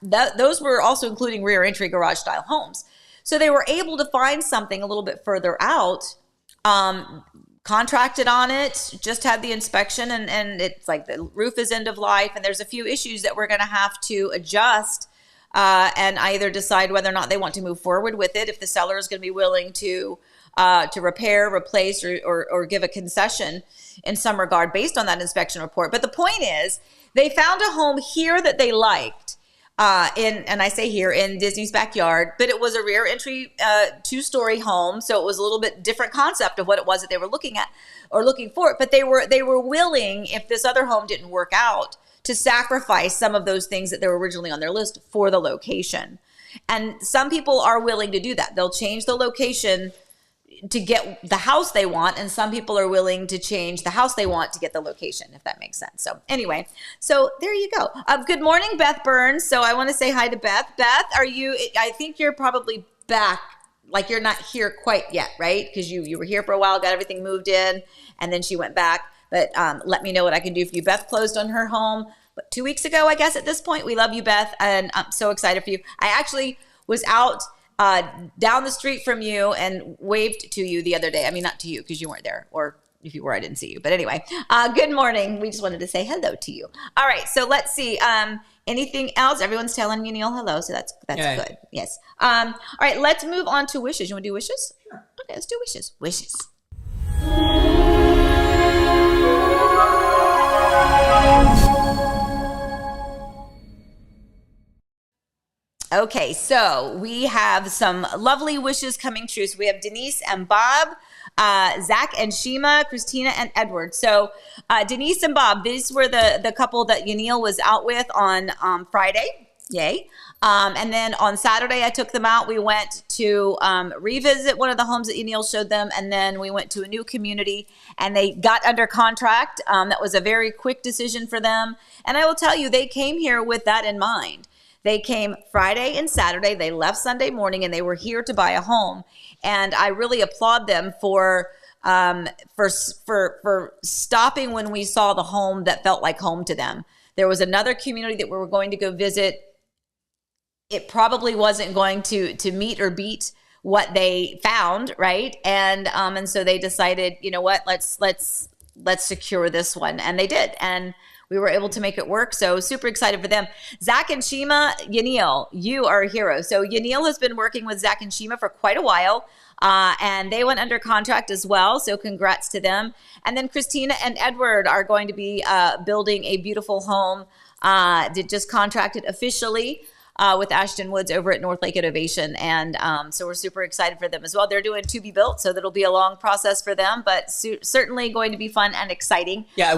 those were also including rear entry garage style homes. So they were able to find something a little bit further out, contracted on it, just had the inspection, and it's like the roof is end of life, and there's a few issues that we're going to have to adjust and either decide whether or not they want to move forward with it, if the seller is going to be willing to repair, replace, or give a concession in some regard based on that inspection report. But the point is, they found a home here that they liked. And I say here in Disney's backyard, but it was a rear entry, 2-story home. So it was a little bit different concept of what it was that they were looking at or looking for. But they were willing, if this other home didn't work out, to sacrifice some of those things that they were originally on their list for the location. And some people are willing to do that. They'll change the location to get the house they want, and some people are willing to change the house they want to get the location, if that makes sense. So anyway, so there you go. Good morning, Beth Burns. So I want to say hi to Beth. Beth, I think you're probably back, like you're not here quite yet, right? Because you were here for a while, got everything moved in, and then she went back. But let me know what I can do for you. Beth closed on her home, 2 weeks ago, I guess, at this point. We love you, Beth, and I'm so excited for you. I actually was out down the street from you and waved to you the other day. I mean, not to you because you weren't there, or if you were, I didn't see you. But anyway, good morning. We just wanted to say hello to you. All right, so let's see. Anything else? Everyone's telling me, Neil, hello, so that's good. Yes. All right, let's move on to wishes. You want to do wishes? Sure. Okay, let's do wishes. Wishes. Okay, so we have some lovely wishes coming true. So we have Denise and Bob, Zach and Shima, Christina and Edward. So Denise and Bob, these were the couple that Yanil was out with on Friday. Yay. And then on Saturday, I took them out. We went to revisit one of the homes that Yanil showed them. And then we went to a new community and they got under contract. That was a very quick decision for them. And I will tell you, they came here with that in mind. They came Friday and Saturday. They left Sunday morning and they were here to buy a home. And I really applaud them for stopping when we saw the home that felt like home to them. There was another community that we were going to go visit. It probably wasn't going to meet or beat what they found, right? And so they decided, you know what, let's secure this one, and they did, and we were able to make it work. So super excited for them. Zach and Shima, Yanil, you are a hero. So Yanil has been working with Zach and Shima for quite a while, and they went under contract as well. So congrats to them. And then Christina and Edward are going to be building a beautiful home. They just contracted officially with Ashton Woods over at North Lake Innovation. And so we're super excited for them as well. They're doing to be built, so that'll be a long process for them, but certainly going to be fun and exciting. Yeah, I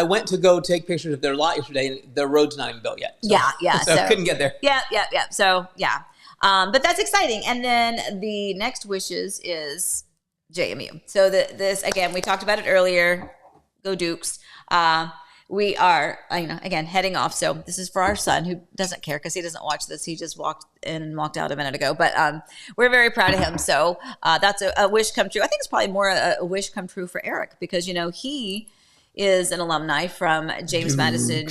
went to go take pictures of their lot yesterday, and the road's not even built yet. So, so I couldn't get there. Yeah. So yeah, but that's exciting. And then the next wishes is JMU. So this again, we talked about it earlier. Go Dukes. We are, again, heading off. So this is for our son, who doesn't care because he doesn't watch this. He just walked in and walked out a minute ago. But we're very proud of him. So that's a wish come true. I think it's probably more a wish come true for Eric because, he is an alumni from James Madison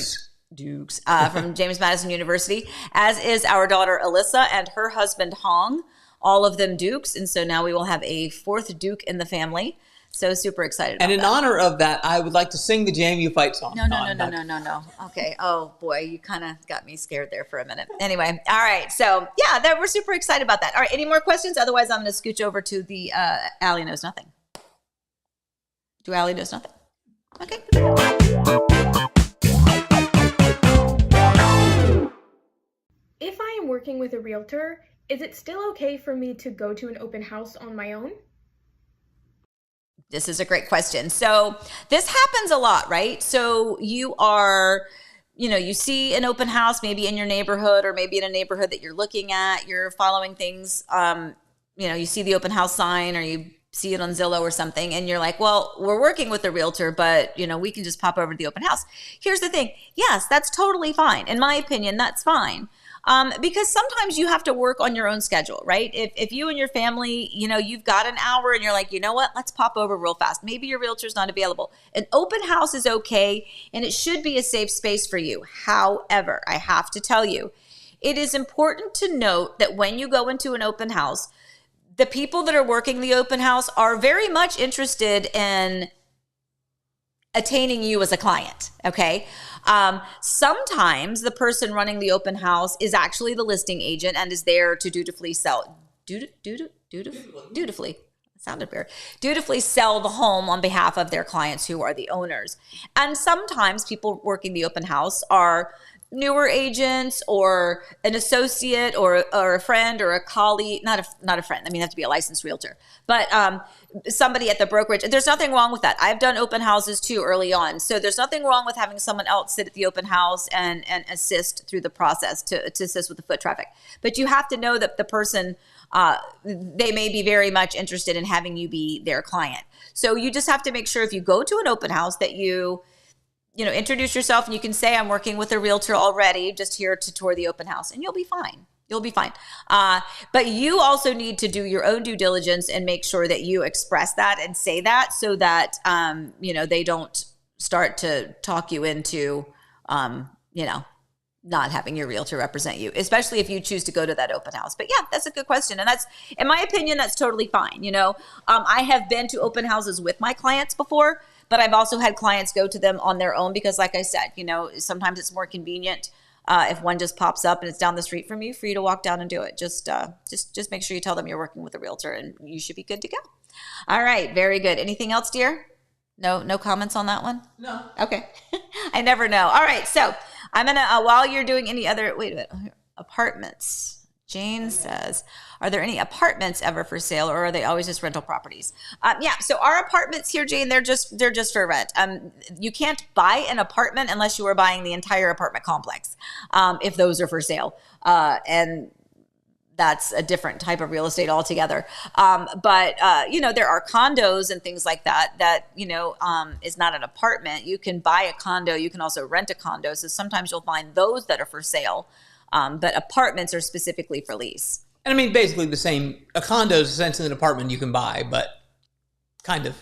Dukes from James Madison University, as is our daughter Alyssa and her husband Hong, all of them Dukes. And so now we will have a fourth Duke in the family. So super excited about And in that. honor of that, I would like to sing the JMU fight song. No. Okay. Oh boy, you kind of got me scared there for a minute. Anyway, all right. So yeah, we're super excited about that. All right. Any more questions? Otherwise, I'm going to scooch over to the Allie Knows Nothing. Do Allie Knows Nothing? Okay. If I am working with a realtor, is it still okay for me to go to an open house on my own? This is a great question. So this happens a lot, right? So you are, you see an open house maybe in your neighborhood or maybe in a neighborhood that you're looking at, you're following things, you see the open house sign or you see it on Zillow or something and you're like, well, we're working with a realtor, but we can just pop over to the open house. Here's the thing. Yes, that's totally fine. In my opinion, that's fine. Because sometimes you have to work on your own schedule, right? If you and your family, you've got an hour and you're like, you know what, let's pop over real fast. Maybe your realtor's not available. An open house is okay, and it should be a safe space for you. However, I have to tell you, it is important to note that when you go into an open house, the people that are working the open house are very much interested in attaining you as a client, okay? Sometimes the person running the open house is actually the listing agent and is there to dutifully sell, dutifully, sounded weird, dutifully sell the home on behalf of their clients who are the owners. And sometimes people working the open house are newer agents or an associate or a friend or a colleague, not a friend. I mean, you have to be a licensed realtor, but somebody at the brokerage. There's nothing wrong with that. I've done open houses too early on. So there's nothing wrong with having someone else sit at the open house and assist through the process to assist with the foot traffic. But you have to know that the person, they may be very much interested in having you be their client. So you just have to make sure if you go to an open house that you introduce yourself and you can say, I'm working with a realtor already, just here to tour the open house, and you'll be fine. You'll be fine. But you also need to do your own due diligence and make sure that you express that and say that so that, they don't start to talk you into, not having your realtor represent you, especially if you choose to go to that open house. But yeah, that's a good question. And that's, in my opinion, that's totally fine. I have been to open houses with my clients before, but I've also had clients go to them on their own because, like I said, sometimes it's more convenient if one just pops up and it's down the street from you for you to walk down and do it. Just make sure you tell them you're working with a realtor and you should be good to go. All right. Very good. Anything else, dear? No comments on that one? No. Okay. I never know. All right. So I'm going to, while you're doing any other, wait a minute, apartments. Jane says, are there any apartments ever for sale or are they always just rental properties? Yeah. So our apartments here, Jane, they're just for rent. You can't buy an apartment unless you are buying the entire apartment complex. If those are for sale. And that's a different type of real estate altogether. But there are condos and things like that, is not an apartment. You can buy a condo. You can also rent a condo. So sometimes you'll find those that are for sale. But apartments are specifically for lease. And I mean, basically the same. A condo is essentially an apartment you can buy, but kind of,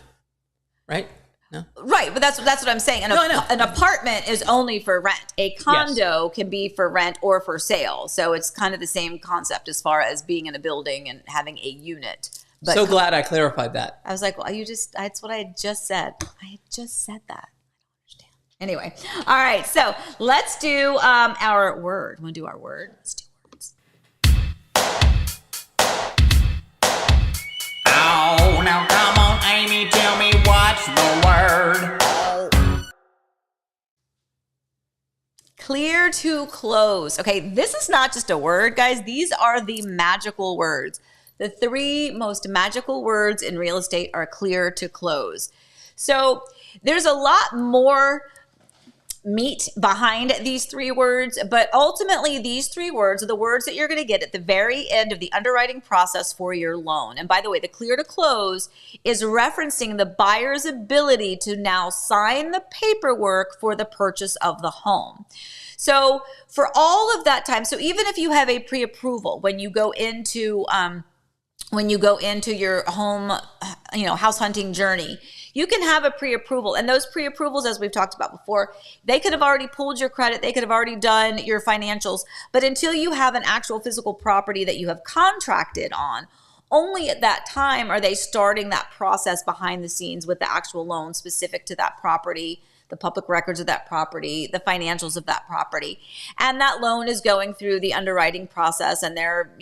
right? No? Right, but that's what I'm saying. An apartment is only for rent. A condo can be for rent or for sale. So it's kind of the same concept as far as being in a building and having a unit. But so glad I clarified that. I was like, well, that's what I had just said. I had just said that. Anyway, all right, so let's do our word. Want to do our word? Let's do words. Oh, now come on, Amy, tell me what's the word. Clear to close. Okay, this is not just a word, guys. These are the magical words. The 3 most magical words in real estate are clear to close. So there's a lot more meat behind these 3 words, but ultimately these 3 words are the words that you're going to get at the very end of the underwriting process for your loan. And by the way, the clear to close is referencing the buyer's ability to now sign the paperwork for the purchase of the home. So for all of that time, so even if you have a pre-approval when you go into your home, house hunting journey, you can have a pre-approval. And those pre-approvals, as we've talked about before, they could have already pulled your credit. They could have already done your financials. But until you have an actual physical property that you have contracted on, only at that time are they starting that process behind the scenes with the actual loan specific to that property, the public records of that property, the financials of that property. And that loan is going through the underwriting process, and they're,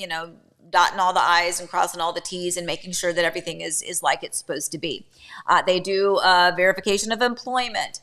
dotting all the I's and crossing all the T's and making sure that everything is like it's supposed to be. They do verification of employment.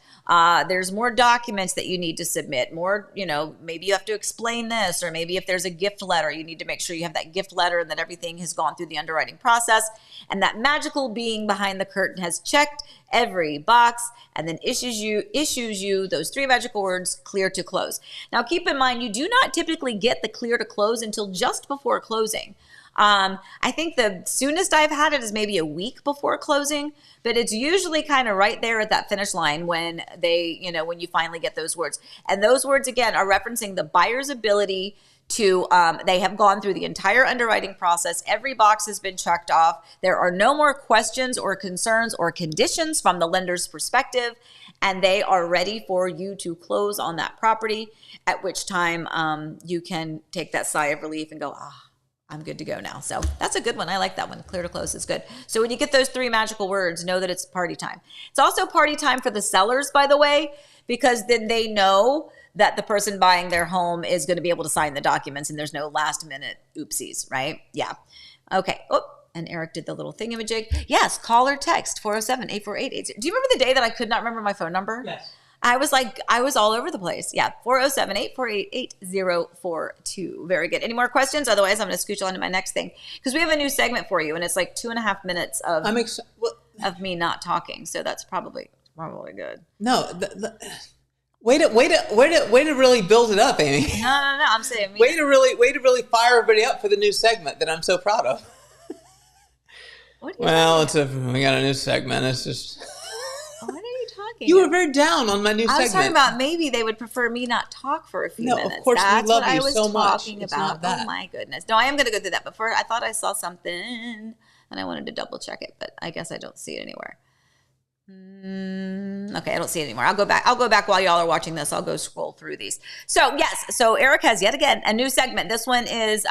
There's more documents that you need to submit. More, maybe you have to explain this, or maybe if there's a gift letter, you need to make sure you have that gift letter and that everything has gone through the underwriting process. And that magical being behind the curtain has checked every box and then issues you those 3 magical words, clear to close. Now, keep in mind, you do not typically get the clear to close until just before closing. I think the soonest I've had it is maybe a week before closing, but it's usually kind of right there at that finish line when when you finally get those words. And those words, again, are referencing the buyer's ability to, they have gone through the entire underwriting process. Every box has been checked off. There are no more questions or concerns or conditions from the lender's perspective, and they are ready for you to close on that property, at which time you can take that sigh of relief and go, I'm good to go now. So that's a good one. I like that one. Clear to close is good. So when you get those 3 magical words, know that it's party time. It's also party time for the sellers, by the way, because then they know that the person buying their home is going to be able to sign the documents and there's no last minute oopsies, right? Yeah. Okay. Oh, and Eric did the little thingamajig. Yes. Call or text 407-848-80. Do you remember the day that I could not remember my phone number? Yes. I was all over the place. Yeah, 407-848-8042. Very good. Any more questions? Otherwise, I'm going to scooch on to my next thing because we have a new segment for you, and it's like 2.5 minutes of me not talking. So that's probably good. No, way to really build it up, Amy. No. I'm saying way to really fire everybody up for the new segment that I'm so proud of. What we got a new segment. It's just. What are you talking? You were very down on my new segment. I was talking about maybe they would prefer me not talk for a few minutes. No, of course That's we love what you I was so much. talking It's about. not that. Oh my goodness. No, I am going to go through that. Before I thought I saw something and I wanted to double check it, but I guess I don't see it anywhere. Okay, I don't see it anymore. I'll go back while y'all are watching this. I'll go scroll through these. So yes, so Eric has yet again a new segment. This one is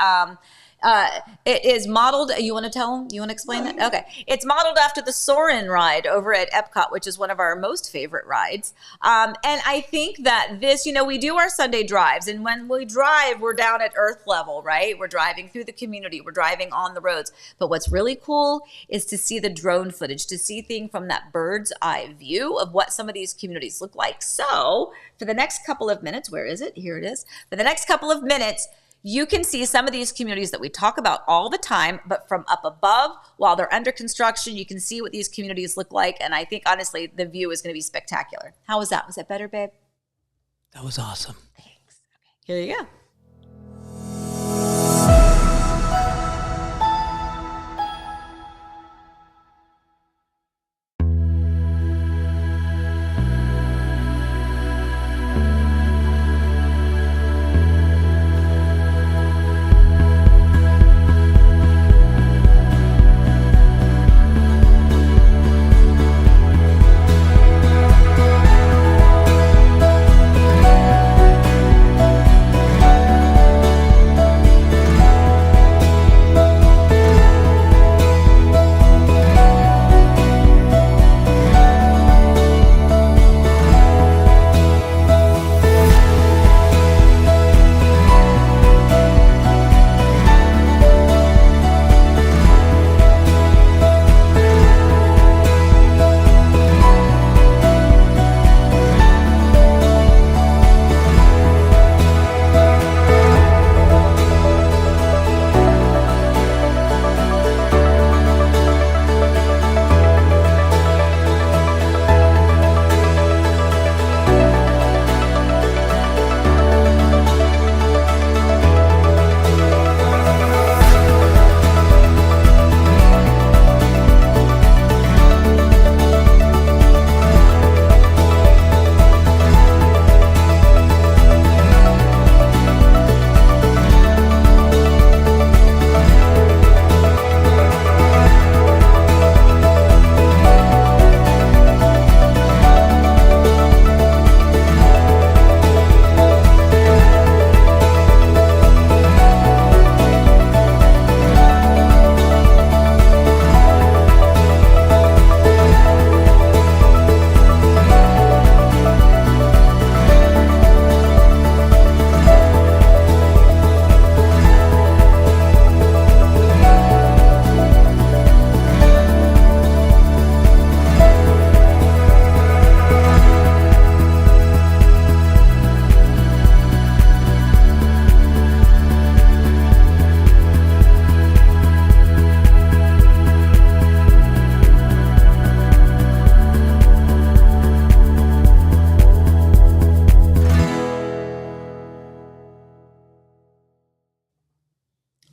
it is modeled. You want to tell them? You want to explain that? Okay. It's modeled after the Soarin' ride over at Epcot, which is one of our most favorite rides. And I think that this, we do our Sunday drives. And when we drive, we're down at earth level, right? We're driving through the community. We're driving on the roads. But what's really cool is to see the drone footage, to see things from that bird's eye view of what some of these communities look like. So for the next couple of minutes, where is it? Here it is. For the next couple of minutes, you can see some of these communities that we talk about all the time, but from up above, while they're under construction, you can see what these communities look like. And I think, honestly, the view is going to be spectacular. How was that? Was that better, babe? That was awesome. Thanks. Okay. Here you go.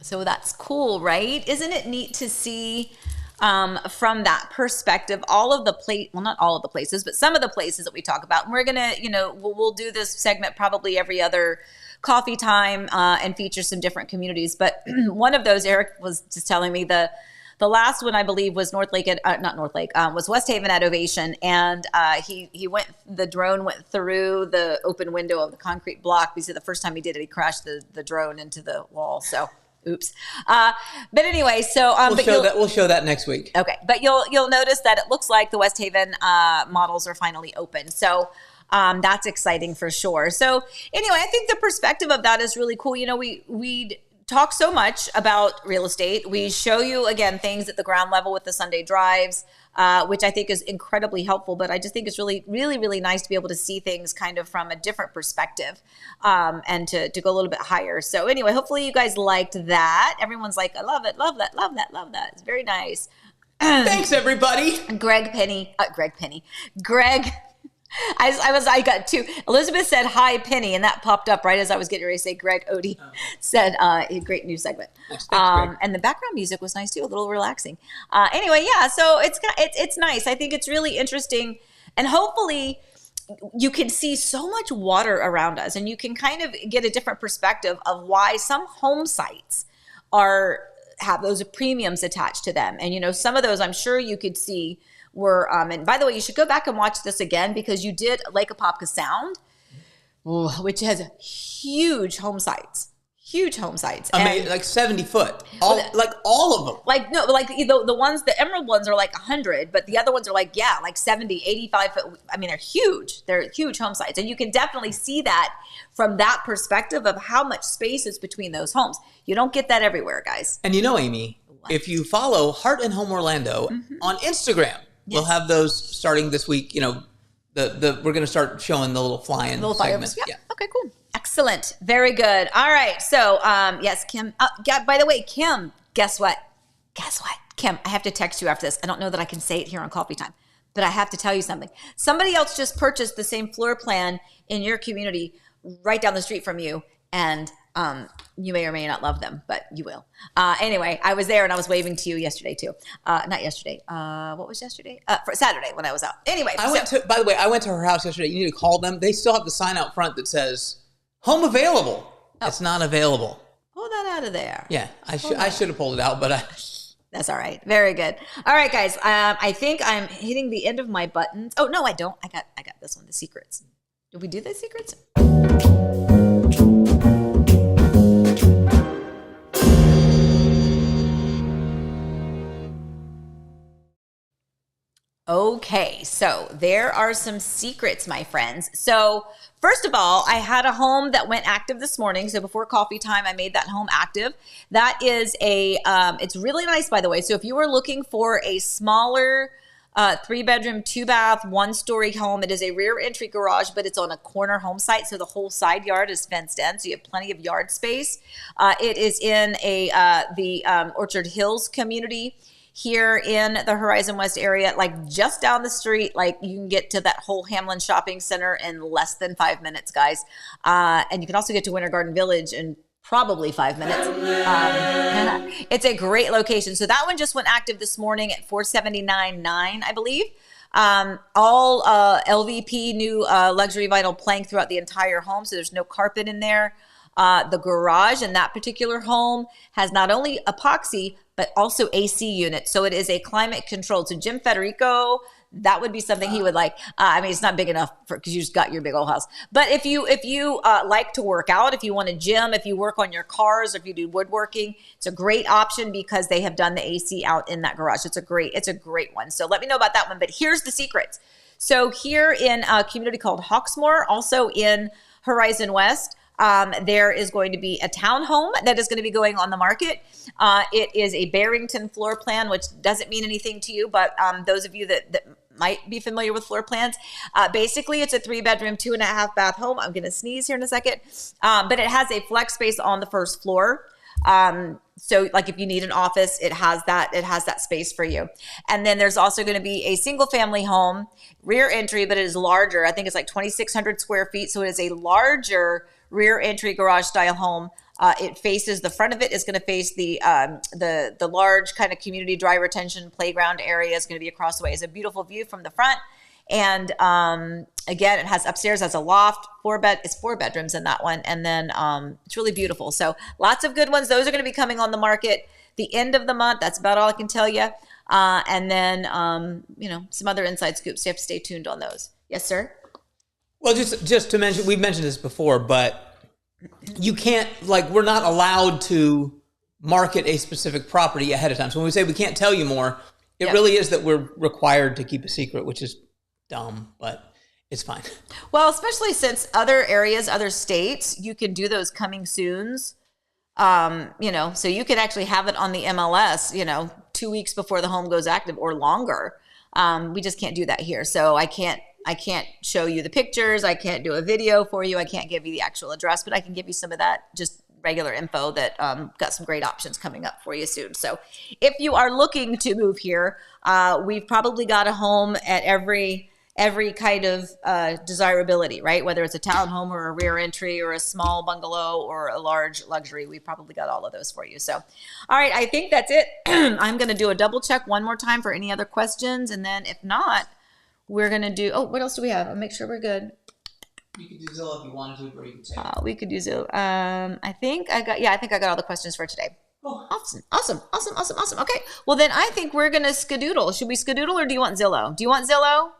So that's cool, right? Isn't it neat to see from that perspective, all of the well, not all of the places, but some of the places that we talk about. And we're going to, we'll do this segment probably every other coffee time and feature some different communities. But one of those, Eric was just telling me, the last one I believe was was West Haven at Ovation. And the drone went through the open window of the concrete block because the first time he did it, he crashed the drone into the wall. So Oops. But anyway, so we'll show that next week. Okay, but you'll notice that it looks like the West Haven models are finally open. So that's exciting for sure. So anyway, I think the perspective of that is really cool. You know, we talk so much about real estate. We show you again things at the ground level with the Sunday drives, which I think is incredibly helpful. But I just think it's really, really, really nice to be able to see things kind of from a different perspective, and to go a little bit higher. So anyway, hopefully you guys liked that. Everyone's like, I love it, love that, love that, love that. It's very nice. Thanks, everybody. Greg. I got two. Elizabeth said, hi, Penny, and that popped up right as I was getting ready to say Greg Odie said, a great news segment. Thanks, Greg. And the background music was nice too, a little relaxing. Anyway, yeah, so it's nice. I think it's really interesting, and hopefully you can see so much water around us, and you can kind of get a different perspective of why some home sites have those premiums attached to them. And, you know, some of those I'm sure you could see were, and by the way, you should go back and watch this again, because you did Lake Apopka Sound, which has huge home sites. I mean, like 70 foot, all of them. Like, no, like the ones, the emerald ones are like 100, but the other ones are like 70, 85 foot. I mean, they're huge. They're huge home sites. And you can definitely see that from that perspective of how much space is between those homes. You don't get that everywhere, guys. And you know, Amy, if you follow Heart and Home Orlando on Instagram, we'll have those starting this week. You know, we're going to start showing the little fly-in segments. Yeah. Okay, cool. Excellent. Very good. All right. So, yes, Kim. By the way, Kim, guess what? Kim, I have to text you after this. I don't know that I can say it here on Coffee Time, but I have to tell you something. Somebody else just purchased the same floor plan in your community right down the street from you, and you may or may not love them, but you will. Anyway, I was there and I was waving to you yesterday too. Not yesterday. What was yesterday? For Saturday when I was out. Anyway. By the way, I went to her house yesterday. You need to call them. They still have the sign out front that says, home available. Oh. It's not available. Pull that out of there. Yeah, I should have pulled it out, but That's all right. Very good. All right, guys. I think I'm hitting the end of my buttons. Oh, no, I don't. I got this one, the secrets. Did we do the secrets? Okay, so there are some secrets, my friends. So first of all, I had a home that went active this morning. So before coffee time, I made that home active. That is it's really nice, by the way. So if you were looking for a smaller 3-bedroom, 2-bath, 1-story home, it is a rear entry garage, but it's on a corner home site. So the whole side yard is fenced in. So you have plenty of yard space. It is in the Orchard Hills community here in the Horizon West area, like just down the street. Like you can get to that whole Hamlin shopping center in less than 5 minutes, guys. And you can also get to Winter Garden Village in probably 5 minutes. It's a great location. So that one just went active this morning at $479.9, I believe. All LVP, new luxury vinyl plank throughout the entire home. So there's no carpet in there. The garage in that particular home has not only epoxy, but also AC units. So it is a climate controlled. So Jim Federico, that would be something he would like. I mean, it's not big enough because you just got your big old house. But if you like to work out, if you want a gym, if you work on your cars, or if you do woodworking, it's a great option because they have done the AC out in that garage. It's a great one. So let me know about that one. But here's the secrets. So here in a community called Hawksmoor, also in Horizon West, there is going to be a townhome that is going to be going on the market. It is a Barrington floor plan, which doesn't mean anything to you, but those of you that might be familiar with floor plans, basically it's a 3-bedroom, 2.5-bath home. I'm going to sneeze here in a second, but it has a flex space on the first floor. So like if you need an office, it has that space for you. And then there's also going to be a single family home, rear entry, but it is larger. I think it's like 2,600 square feet. So it is a larger rear entry garage style home. It faces, the front of it is going to face the large kind of community dry retention playground area is going to be across the way. It's a beautiful view from the front. And again, it has upstairs as a loft, 4 bedrooms in that one. And then it's really beautiful. So lots of good ones. Those are going to be coming on the market the end of the month. That's about all I can tell you. And then, some other inside scoops. So you have to stay tuned on those. Yes, sir? Well, just to mention, we've mentioned this before, but you can't, we're not allowed to market a specific property ahead of time. So when we say we can't tell you more, it Yeah. really is that we're required to keep a secret, which is dumb, but it's fine. Well, especially since other areas, other states, you can do those coming soons. So you can actually have it on the MLS, 2 weeks before the home goes active or longer. We just can't do that here. So I can't show you the pictures. I can't do a video for you. I can't give you the actual address, but I can give you some of that just regular info that got some great options coming up for you soon. So if you are looking to move here, we've probably got a home at every kind of desirability, right? Whether it's a townhome or a rear entry or a small bungalow or a large luxury, we probably got all of those for you. So, all right, I think that's it. I'm going to do a double check one more time for any other questions. And then if not, we're going to do, what else do we have? I'll make sure we're good. You could do Zillow if you wanted to, or you could say. We could use it. I think I got all the questions for today. Oh. Awesome. Okay. Well, then I think we're going to skedoodle. Should we skedoodle or do you want Zillow? Do you want Zillow?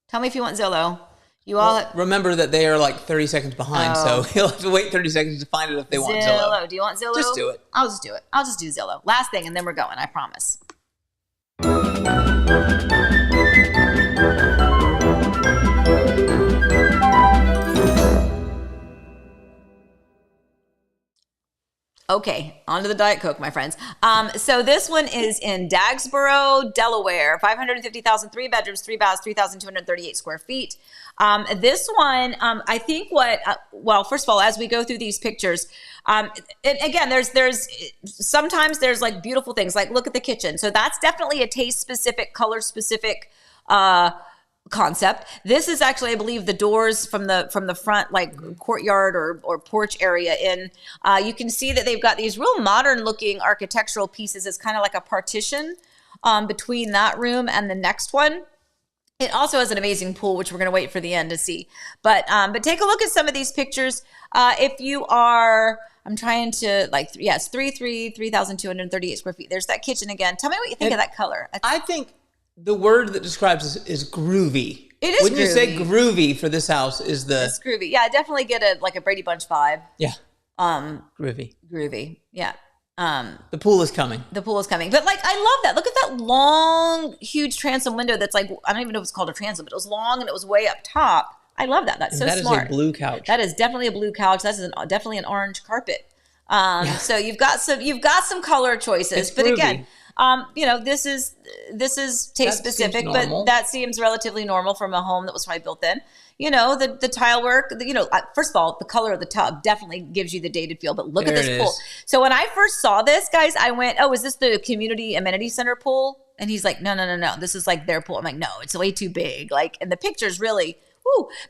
Tell me if you want Zillow. You all remember that they are like 30 seconds behind, so you'll have to wait 30 seconds to find it if they want Zillow. Do you want Zillow? Just do it. I'll just do it. I'll just do Zillow. Last thing, and then we're going, I promise. Okay, on to the Diet Coke, my friends. So this one is in Dagsboro, Delaware, 550,000, 3 bedrooms, 3 baths, 3,238 square feet. This one, I think first of all, as we go through these pictures, and again, sometimes there's like beautiful things, like look at the kitchen. So that's definitely a taste specific, color specific, concept. This is actually, I believe, the doors from the front, like courtyard or porch area in. You can see that they've got these real modern looking architectural pieces. It's kind of like a partition between that room and the next one. It also has an amazing pool, which we're going to wait for the end to see. But take a look at some of these pictures. If you are, I'm trying to it's 3,238 square feet. There's that kitchen again. Tell me what you think of that color. I think the word that describes this is groovy. It is. Wouldn't groovy. you say groovy for this house is the? It's groovy. Yeah, I definitely get a Brady Bunch vibe. Yeah. Groovy. Yeah. The pool is coming. But I love that. Look at that long, huge transom window. That's like, I don't even know if it's called a transom, but it was long and it was way up top. I love that. That's and so that smart. That is a blue couch. That is definitely a blue couch. That's definitely an orange carpet. So you've got some color choices, It's but groovy. again, this is taste specific, but that seems relatively normal from a home that was probably built in. The tile work, first of all, the color of the tub definitely gives you the dated feel, but look at this pool. So when I first saw this, guys, I went, oh, is this the community amenity center pool? And he's like, no. This is like their pool. I'm like, no, it's way too big. And the picture's really,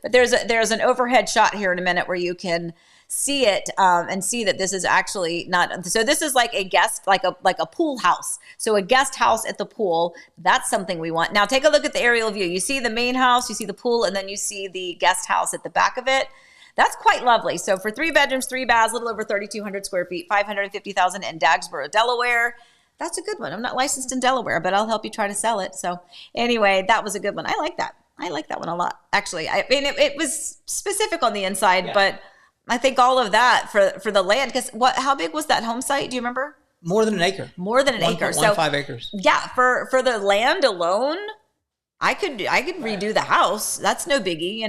but there's an overhead shot here in a minute where you can see it and see that this is actually not. So this is like a guest, like a pool house. So a guest house at the pool. That's something we want. Now take a look at the aerial view. You see the main house, you see the pool, and then you see the guest house at the back of it. That's quite lovely. So for 3 bedrooms, 3 baths, a little over 3,200 square feet, 550,000 in Dagsboro, Delaware. That's a good one. I'm not licensed in Delaware, but I'll help you try to sell it. So anyway, that was a good one. I like that. I like that one a lot. Actually, I mean, it was specific on the inside, but I think all of that for the land, because how big was that home site? Do you remember? More than an acre. More than an acre. So 5 acres. Yeah, for the land alone, I could redo the house. That's no biggie,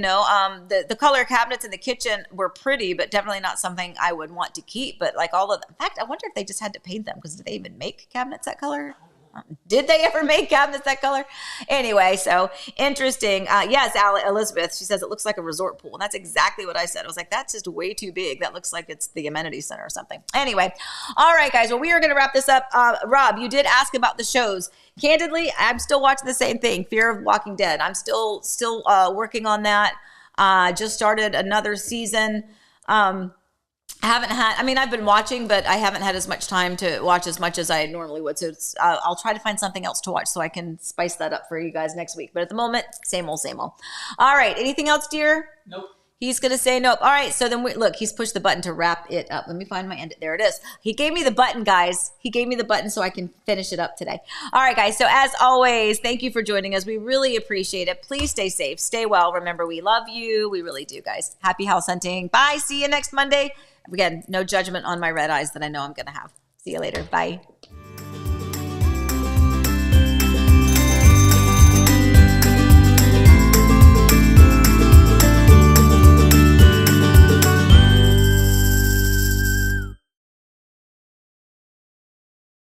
The color cabinets in the kitchen were pretty, but definitely not something I would want to keep. But in fact, I wonder if they just had to paint them, because did they even make cabinets that color? Did they ever make cabinets that color? Anyway, so interesting. Yes, Elizabeth, she says it looks like a resort pool. And that's exactly what I said. I was like, that's just way too big. That looks like it's the amenity center or something. Anyway, all right, guys. Well, we are going to wrap this up. Rob, you did ask about the shows. Candidly, I'm still watching the same thing, Fear of Walking Dead. I'm still working on that. Just started another season. I've been watching, but I haven't had as much time to watch as much as I normally would. So I'll try to find something else to watch so I can spice that up for you guys next week. But at the moment, same old, same old. All right. Anything else, dear? Nope. He's going to say nope. All right. So then look, he's pushed the button to wrap it up. Let me find my end. There it is. He gave me the button, guys. He gave me the button so I can finish it up today. All right, guys. So as always, thank you for joining us. We really appreciate it. Please stay safe. Stay well. Remember, we love you. We really do, guys. Happy house hunting. Bye. See you next Monday. Again, no judgment on my red eyes that I know I'm going to have. See you later. Bye.